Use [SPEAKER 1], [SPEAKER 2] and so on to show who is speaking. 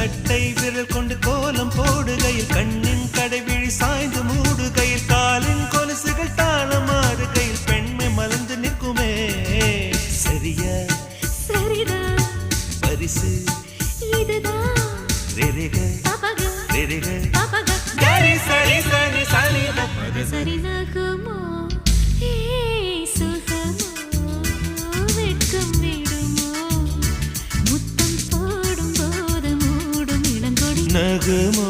[SPEAKER 1] கட்டை விரல் கொண்டு கோலம் போடுகையில் கண்ணின் கடைவிழி சாய்ந்து மூடுகையில் காலின் கொலுசுகள் தாளமாடுகையில் பெண்மை மலர்ந்து நிற்குமே சரியா
[SPEAKER 2] சரிதான்
[SPEAKER 1] பரிசு
[SPEAKER 2] இதுதான்
[SPEAKER 1] ரெரிக
[SPEAKER 2] பபக
[SPEAKER 1] ரெரிக
[SPEAKER 2] பபக
[SPEAKER 1] கரி சரி சரி சரி பபக
[SPEAKER 2] சரிதாகுமோ ஏ சுகமோ வெட்கம் விடுமோ முத்தம் போடும் போது மூடும் இளங்கொடி
[SPEAKER 1] நகுமோ